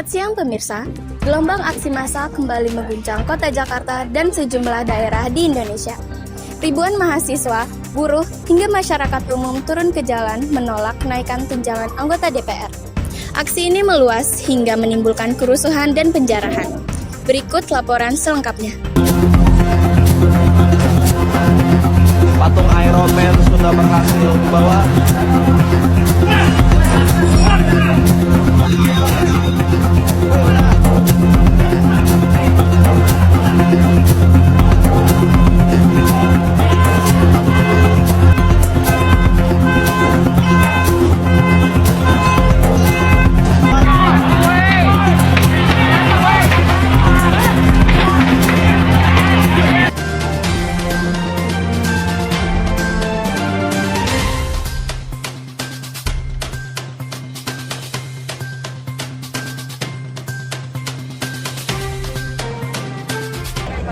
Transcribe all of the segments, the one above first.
siang pemirsa, gelombang aksi massa kembali mengguncang kota Jakarta dan sejumlah daerah di Indonesia. Ribuan mahasiswa, buruh, hingga masyarakat umum turun ke jalan menolak kenaikan tunjangan anggota DPR. Aksi ini meluas hingga menimbulkan kerusuhan dan penjarahan. Berikut laporan selengkapnya. Patung Iron Man sudah berhasil dibawa.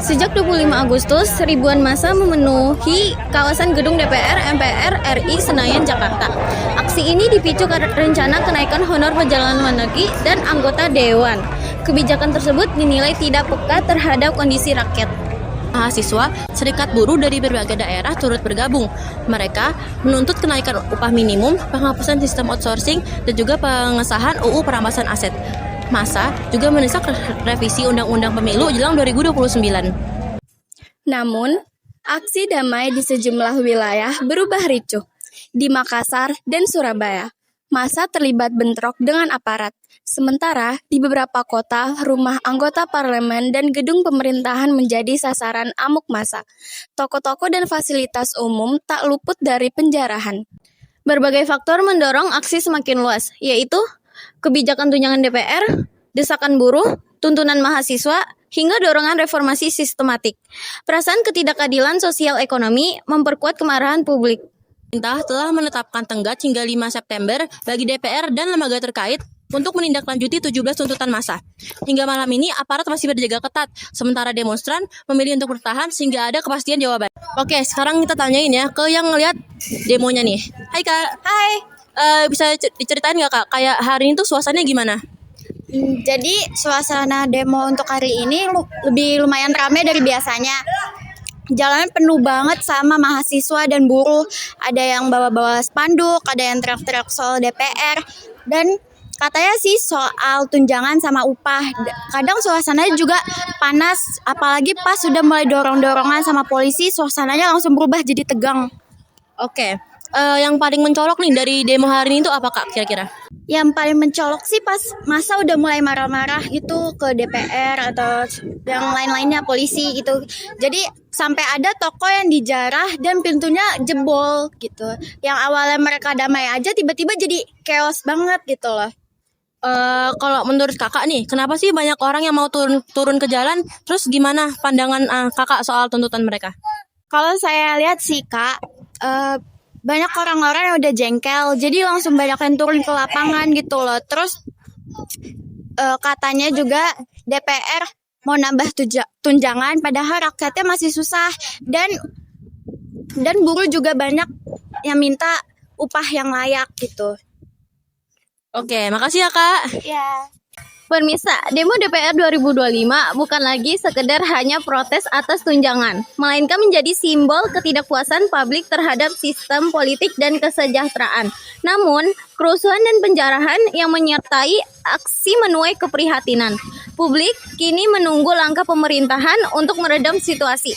Sejak 25 Agustus, ribuan massa memenuhi kawasan gedung DPR MPR RI Senayan, Jakarta. Aksi ini dipicu karena rencana kenaikan honor pejalan luar negeri dan anggota dewan. Kebijakan tersebut dinilai tidak peka terhadap kondisi rakyat. Mahasiswa, serikat buruh dari berbagai daerah turut bergabung. Mereka menuntut kenaikan upah minimum, penghapusan sistem outsourcing, dan juga pengesahan UU perampasan aset. Massa juga mendesak revisi Undang-Undang Pemilu jelang 2029. Namun, aksi damai di sejumlah wilayah berubah ricuh. Di Makassar dan Surabaya, massa terlibat bentrok dengan aparat. Sementara di beberapa kota, rumah anggota parlemen dan gedung pemerintahan menjadi sasaran amuk massa. Toko-toko dan fasilitas umum tak luput dari penjarahan. Berbagai faktor mendorong aksi semakin luas, yaitu kebijakan tunjangan DPR, desakan buruh, tuntunan mahasiswa, hingga dorongan reformasi sistematik. Perasaan ketidakadilan sosial ekonomi memperkuat kemarahan publik. Pemerintah telah menetapkan tenggat hingga 5 September bagi DPR dan lembaga terkait untuk menindaklanjuti 17 tuntutan massa. Hingga malam ini aparat masih berjaga ketat, sementara demonstran memilih untuk bertahan sehingga ada kepastian jawaban. Oke, sekarang kita tanyain ya ke yang ngeliat demonya nih. Hai Kak. Hai. Bisa diceritain nggak Kak, kayak hari ini tuh suasananya gimana? Jadi suasana demo untuk hari ini lebih lumayan ramai dari biasanya. Jalanan penuh banget sama mahasiswa dan buruh. Ada yang bawa-bawa spanduk, ada yang teriak-teriak soal DPR, dan katanya sih soal tunjangan sama upah. Kadang suasananya juga panas, apalagi pas sudah mulai dorong-dorongan sama polisi, suasananya langsung berubah jadi tegang. Oke. Yang paling mencolok nih dari demo hari ini tuh apa Kak kira-kira? Yang paling mencolok sih pas masa udah mulai marah-marah gitu ke DPR atau yang lain-lainnya, polisi gitu. Jadi sampai ada toko yang dijarah dan pintunya jebol gitu. Yang awalnya mereka damai aja tiba-tiba jadi chaos banget gitu loh. Kalau menurut Kakak nih, kenapa sih banyak orang yang mau turun ke jalan? Terus gimana pandangan Kakak soal tuntutan mereka? Kalau saya lihat sih Kak, banyak orang-orang yang udah jengkel, jadi langsung banyak yang turun ke lapangan gitu loh. Terus katanya juga DPR mau nambah tunjangan, padahal rakyatnya masih susah, dan buruh juga banyak yang minta upah yang layak gitu. Oke, makasih ya Kak. Ya. Pemirsa, demo DPR 2025 bukan lagi sekedar hanya protes atas tunjangan, melainkan menjadi simbol ketidakpuasan publik terhadap sistem politik dan kesejahteraan. Namun, kerusuhan dan penjarahan yang menyertai aksi menuai keprihatinan. Publik kini menunggu langkah pemerintahan untuk meredam situasi.